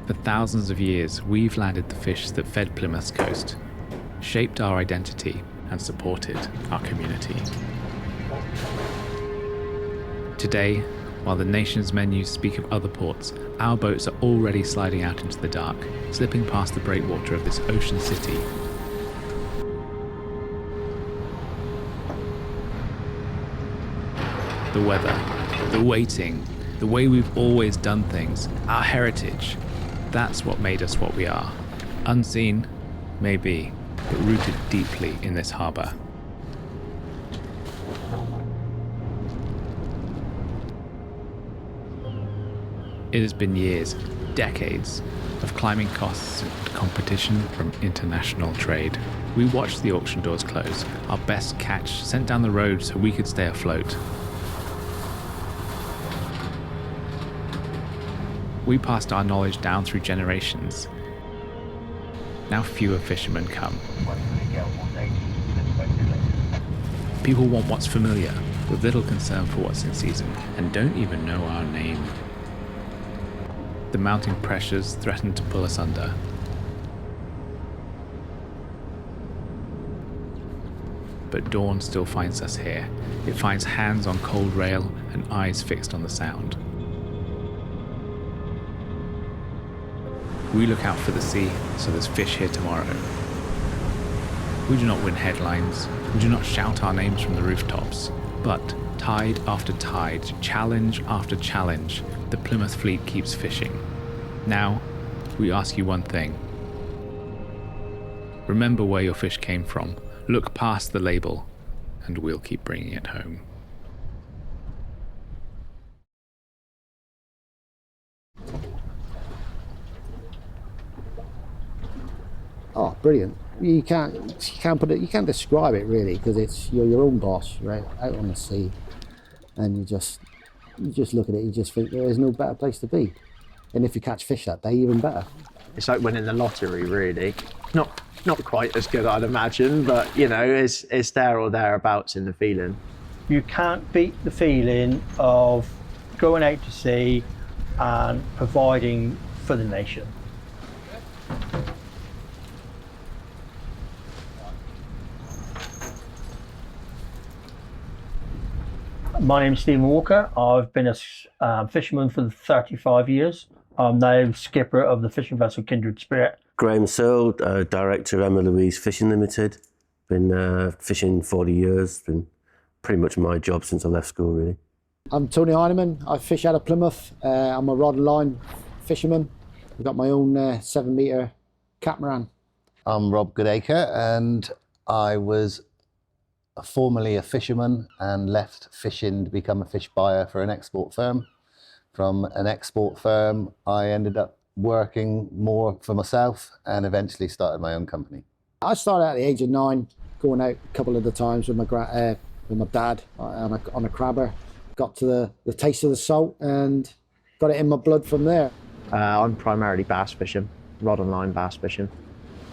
For thousands of years, we've landed the fish that fed Plymouth's coast, shaped our identity, and supported our community. Today, while the nation's menus speak of other ports, our boats are already sliding out into the dark, slipping past the breakwater of this ocean city. The weather, the waiting, the way we've always done things, our heritage, that's what made us what we are. Unseen, maybe, but rooted deeply in this harbour. It has been years, decades, of climbing costs and competition from international trade. We watched the auction doors close, our best catch sent down the road so we could stay afloat. We passed our knowledge down through generations. Now fewer fishermen come. People want what's familiar, with little concern for what's in season, and don't even know our name. The mounting pressures threaten to pull us under. But dawn still finds us here. It finds hands on cold rail and eyes fixed on the sound. We look out for the sea, so there's fish here tomorrow. We do not win headlines, we do not shout our names from the rooftops, but tide after tide, challenge after challenge, the Plymouth fleet keeps fishing. Now, we ask you one thing. Remember where your fish came from, look past the label, and we'll keep bringing it home. Oh, brilliant! You can't describe it really, because it's you're your own boss, right, out on the sea, and you just look at it. You just think there is no better place to be, and if you catch fish that day, even better. It's like winning the lottery, really. Not quite as good, I'd imagine, but you know, it's there or thereabouts in the feeling. You can't beat the feeling of going out to sea and providing for the nation. My name's Stephen Walker. I've been a fisherman for 35 years. I'm now skipper of the fishing vessel Kindred Spirit. Graham Searle, director of Emma Louise Fishing Limited. Been fishing 40 years. Been pretty much my job since I left school, really. I'm Tony Heineman. I fish out of Plymouth. I'm a rod and line fisherman. I've got my own 7-metre catamaran. I'm Rob Goodacre, and I was formerly a fisherman and left fishing to become a fish buyer for an export firm. From an export firm, I ended up working more for myself and eventually started my own company. I started at the age of 9, going out a couple of the times with my dad on a crabber. Got to the taste of the salt and got it in my blood from there. I'm primarily bass fishing, rod and line bass fishing.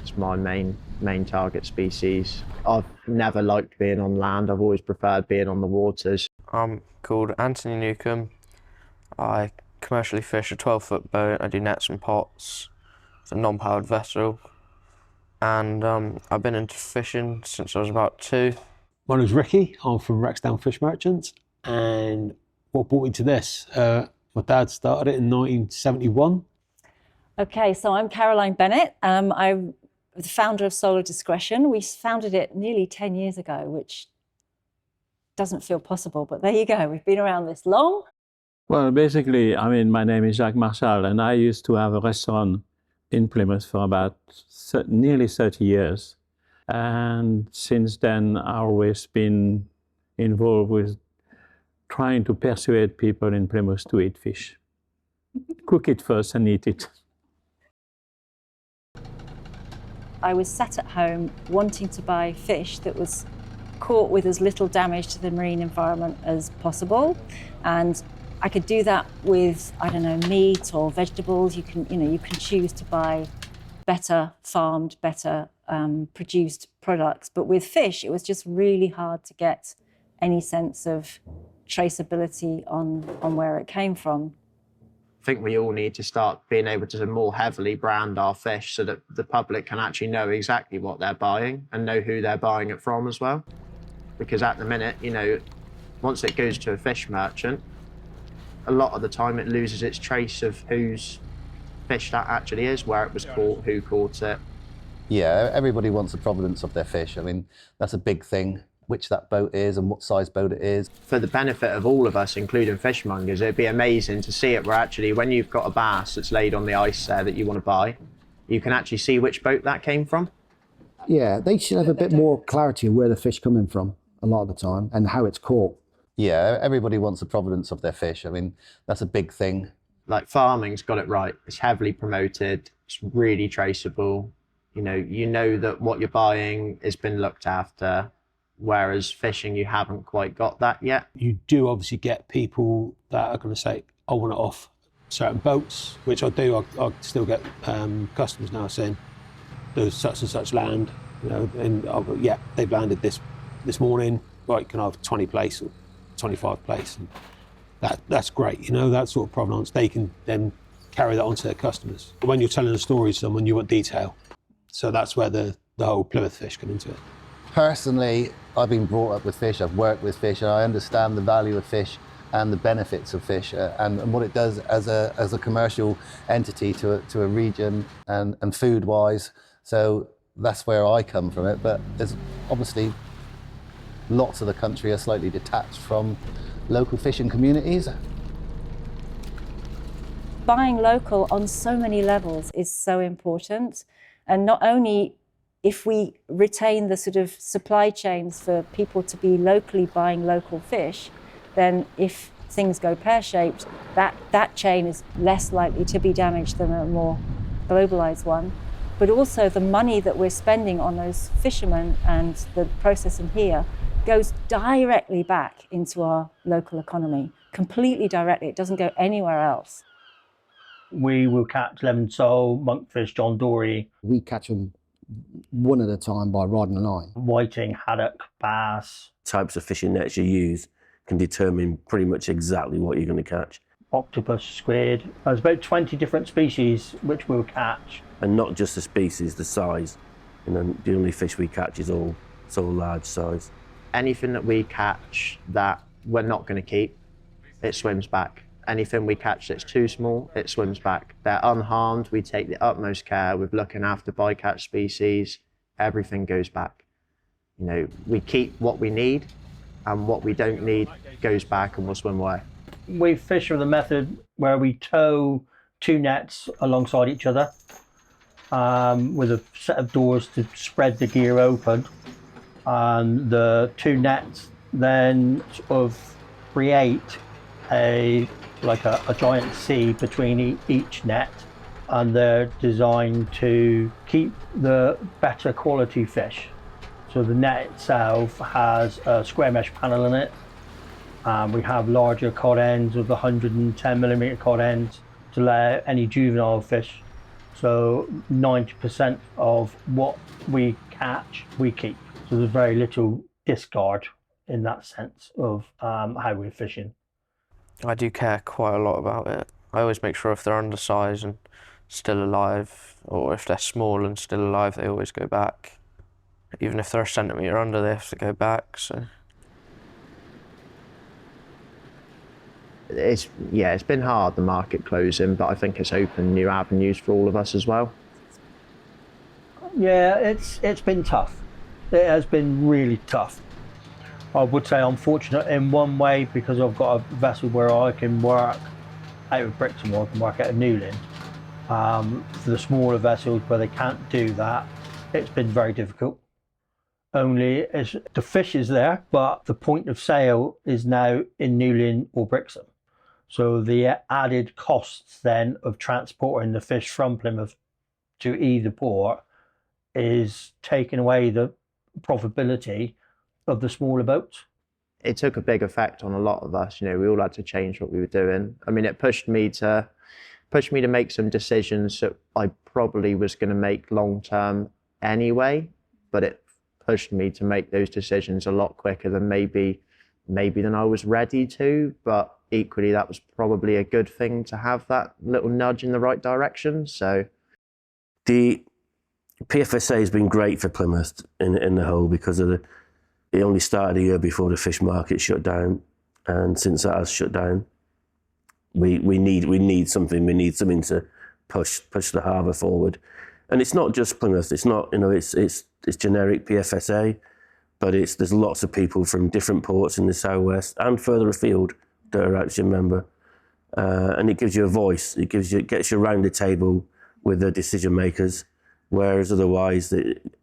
It's my main target species. I've never liked being on land. I've always preferred being on the waters. I'm called Anthony Newcomb. I commercially fish a 12-foot boat. I do nets and pots. It's a non-powered vessel. And I've been into fishing since I was about 2. My name's Ricky. I'm from Rexdown Fish Merchants. And what brought me to this? My dad started it in 1971. Okay, so I'm Caroline Bennett. I'm the founder of Solar Discretion. We founded it nearly 10 years ago, which doesn't feel possible, but there you go. We've been around this long. Well, basically, my name is Jacques Marchal, and I used to have a restaurant in Plymouth for about nearly 30 years. And since then, I've always been involved with trying to persuade people in Plymouth to eat fish. Cook it first and eat it. I was sat at home wanting to buy fish that was caught with as little damage to the marine environment as possible. And I could do that with, I don't know, meat or vegetables. You can choose to buy better farmed, better produced products. But with fish, it was just really hard to get any sense of traceability on where it came from. think we all need to start being able to more heavily brand our fish so that the public can actually know exactly what they're buying and know who they're buying it from as well. Because at the minute, you know, once it goes to a fish merchant, a lot of the time it loses its trace of whose fish that actually is, where it was caught, who caught it. Yeah, everybody wants the provenance of their fish. I mean, that's a big thing, which that boat is and what size boat it is. For the benefit of all of us, including fishmongers, it'd be amazing to see it where actually when you've got a bass that's laid on the ice there that you want to buy, you can actually see which boat that came from. Yeah, they should have a bit more clarity of where the fish coming from a lot of the time and how it's caught. Yeah, everybody wants the provenance of their fish. I mean, that's a big thing. Like farming's got it right. It's heavily promoted. It's really traceable. You know that what you're buying has been looked after, whereas fishing, you haven't quite got that yet. You do obviously get people that are going to say, I want it off certain boats, which I do. I still get customers now saying, there's such and such land, you know, and yeah, they've landed this morning, right, can I have 20 place or 25 place? And that's great, you know, that sort of provenance. They can then carry that on to their customers. But when you're telling a story to someone, you want detail. So that's where the whole Plymouth fish come into it. Personally, I've been brought up with fish, I've worked with fish, and I understand the value of fish and the benefits of fish and what it does as a commercial entity to a region and food-wise. So that's where I come from it. But there's obviously lots of the country are slightly detached from local fishing communities. Buying local on so many levels is so important. And not only if we retain the sort of supply chains for people to be locally buying local fish, then if things go pear-shaped, that chain is less likely to be damaged than a more globalized one. But also the money that we're spending on those fishermen and the processing here goes directly back into our local economy, completely directly. It doesn't go anywhere else. We will catch lemon sole, monkfish, John Dory. We catch them one at a time by riding a line. Whiting, haddock, bass. Types of fishing nets you use can determine pretty much exactly what you're going to catch. Octopus, squid. There's about 20 different species which we'll catch. And not just the species, the size. You know, the only fish we catch is all large size. Anything that we catch that we're not going to keep, it swims back. Anything we catch that's too small, it swims back. They're unharmed. We take the utmost care with looking after bycatch species. Everything goes back. You know, we keep what we need, and what we don't need goes back and will swim away. We fish with a method where we tow two nets alongside each other with a set of doors to spread the gear open. And the two nets then sort of create a giant sea between each net, and they're designed to keep the better quality fish. So the net itself has a square mesh panel in it. We have larger cod ends with 110mm cod ends to let out any juvenile fish. So 90% of what we catch, we keep. So there's very little discard in that sense of how we're fishing. I do care quite a lot about it. I always make sure if they're undersized and still alive, or if they're small and still alive, they always go back. Even if they're a centimetre under, they have to go back. So it's been hard, the market closing, but I think it's opened new avenues for all of us as well. Yeah, it's been tough. It has been really tough. I would say I'm fortunate in one way because I've got a vessel where I can work out of Brixham or I can work out of Newlyn. For the smaller vessels where they can't do that, it's been very difficult. Only the fish is there, but the point of sale is now in Newlyn or Brixham. So the added costs then of transporting the fish from Plymouth to either port is taking away the profitability of the smaller boats. It took a big effect on a lot of us. You know, we all had to change what we were doing. I mean, it pushed me to make some decisions that I probably was going to make long term anyway, but it pushed me to make those decisions a lot quicker than maybe than I was ready to. But equally that was probably a good thing to have that little nudge in the right direction. So the PFSA has been great for Plymouth in the whole, because of it only started a year before the fish market shut down, and since that has shut down, we need something. We need something to push the harbour forward. And it's not just Plymouth. It's not, it's generic PFSA, but there's lots of people from different ports in the southwest and further afield that are actually a member, and it gives you a voice. It gets you around the table with the decision makers. Whereas otherwise,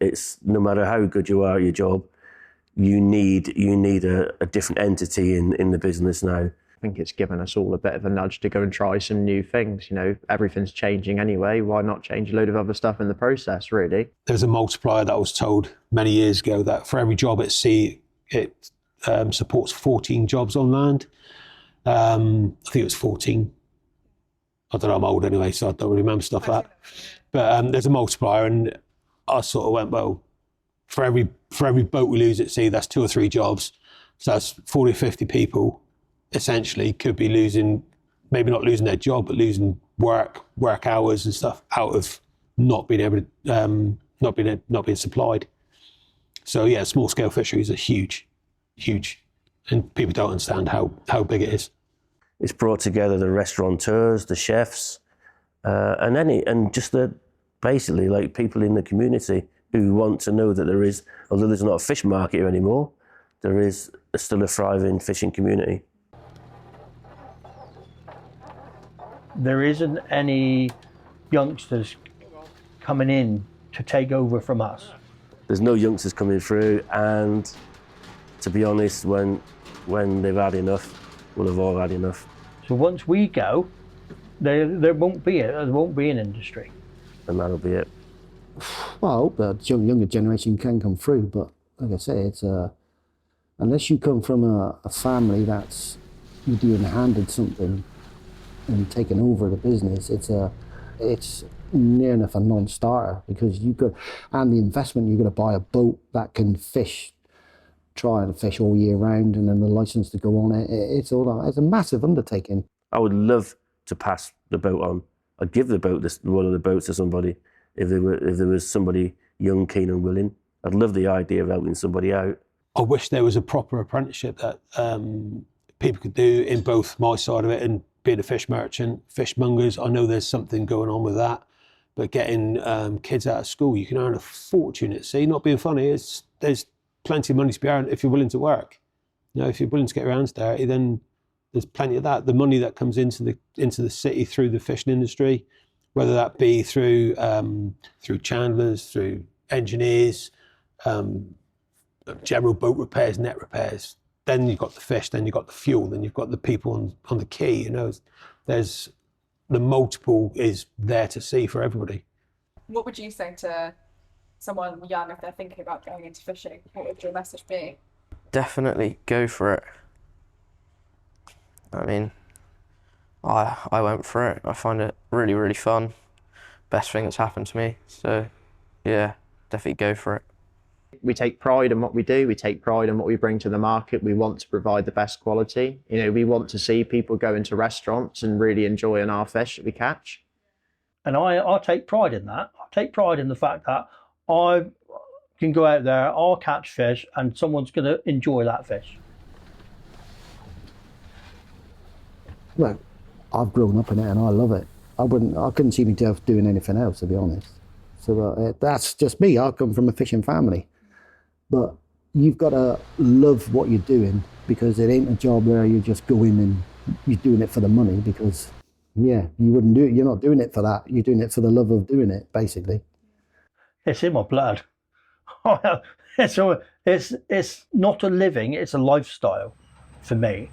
it's no matter how good you are at your job, you need a different entity in the business now. I think it's given us all a bit of a nudge to go and try some new things. Everything's changing anyway. Why not change a load of other stuff in the process, really? There's a multiplier that I was told many years ago that for every job at sea, it supports 14 jobs on land. I think it was 14. I don't know, I'm old anyway, so I don't really remember stuff like that. But there's a multiplier, and I sort of went, well, for every boat we lose at sea, that's 2 or 3 jobs. So that's 40 or 50 people essentially could be losing, maybe not losing their job, but losing work hours and stuff out of not being able to, not being supplied. So yeah, small scale fisheries are huge, and people don't understand how big it is. It's brought together the restaurateurs, the chefs, and just basically like people in the community who want to know that there is, although there's not a fish market here anymore, there is still a thriving fishing community. There isn't any youngsters coming in to take over from us. There's no youngsters coming through, and to be honest, when they've had enough, we'll have all had enough. So once we go, there won't be an industry. And that'll be it. Well, I hope the younger generation can come through, but like I say, it's unless you come from a family that's you're doing handed something and taking over the business, it's near enough a non-starter, because and the investment, you're going to buy a boat that can try and fish all year round, and then the license to go on it. It's a massive undertaking. I would love to pass the boat on. I'd give one of the boats to somebody if there was somebody young, keen and willing. I'd love the idea of helping somebody out. I wish there was a proper apprenticeship that people could do in both my side of it and being a fish merchant, fishmongers. I know there's something going on with that, but getting kids out of school, you can earn a fortune at sea. Not being funny, there's plenty of money to be earned if you're willing to work. If you're willing to get your hands dirty, then there's plenty of that. The money that comes into the city through the fishing industry, whether that be through chandlers, through engineers, general boat repairs, net repairs. Then you've got the fish, then you've got the fuel, then you've got the people on the quay. There's the multiple is there to see for everybody. What would you say to someone young if they're thinking about going into fishing? What would your message be? Definitely go for it. I mean, I went for it. I find it really, really fun. Best thing that's happened to me. So, yeah, definitely go for it. We take pride in what we do. We take pride in what we bring to the market. We want to provide the best quality. We want to see people go into restaurants and really enjoying our fish that we catch. And I take pride in that. I take pride in the fact that I can go out there, I'll catch fish, and someone's going to enjoy that fish. Well, I've grown up in it and I love it. I couldn't see myself doing anything else, to be honest. So that's just me. I come from a fishing family. But you've got to love what you're doing, because it ain't a job where you just go in and you're doing it for the money, because, yeah, you wouldn't do it. You're not doing it for that. You're doing it for the love of doing it, basically. It's in my blood. It's not a living, it's a lifestyle for me.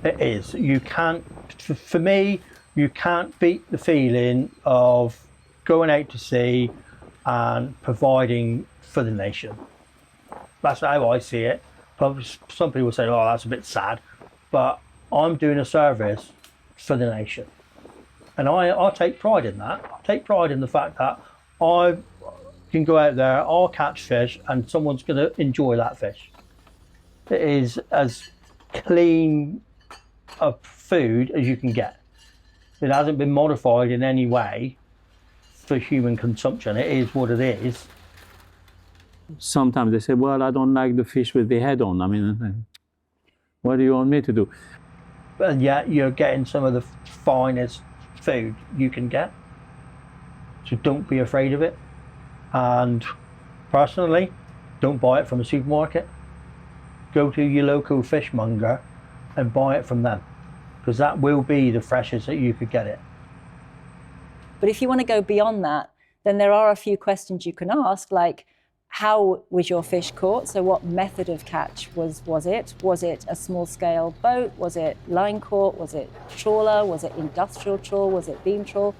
It is. For me, you can't beat the feeling of going out to sea and providing for the nation. That's how I see it. Some people say, oh, that's a bit sad, but I'm doing a service for the nation. And I take pride in that. I take pride in the fact that I can go out there, I'll catch fish, and someone's going to enjoy that fish. It is as clean of food as you can get. It hasn't been modified in any way for human consumption. It is what it is. Sometimes they say, well, I don't like the fish with the head on. I mean, what do you want me to do? And yet you're getting some of the finest food you can get. So don't be afraid of it. And personally, don't buy it from a supermarket. Go to your local fishmonger and buy it from them, because that will be the freshest that you could get it. But if you want to go beyond that, then there are a few questions you can ask, like, how was your fish caught? So what method of catch was it? Was it a small scale boat? Was it line caught? Was it trawler? Was it industrial trawl? Was it beam trawl?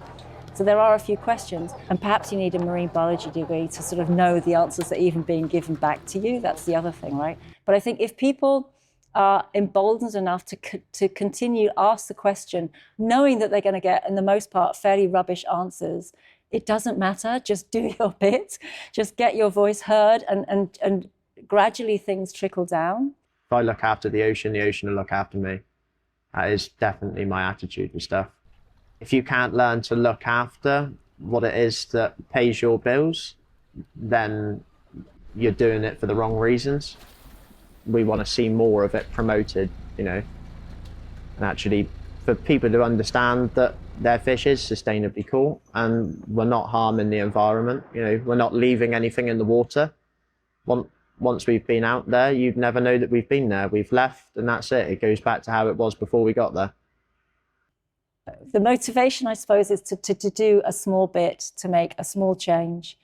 So there are a few questions, and perhaps you need a marine biology degree to sort of know the answers that are even being given back to you. That's the other thing, right? But I think if people are emboldened enough to continue ask the question, knowing that they're going to get, in the most part, fairly rubbish answers, it doesn't matter. Just do your bit. Just get your voice heard, and gradually things trickle down. If I look after the ocean will look after me. That is definitely my attitude and stuff. If you can't learn to look after what it is that pays your bills, then you're doing it for the wrong reasons. We want to see more of it promoted, you know, and actually for people to understand that their fish is sustainably caught and we're not harming the environment. You know, we're not leaving anything in the water. Once we've been out there, you'd never know that we've been there. We've left and that's it. It goes back to how it was before we got there. The motivation, I suppose, is to do a small bit, to make a small change,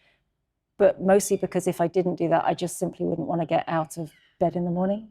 but mostly because if I didn't do that, I just simply wouldn't want to get out of bed in the morning.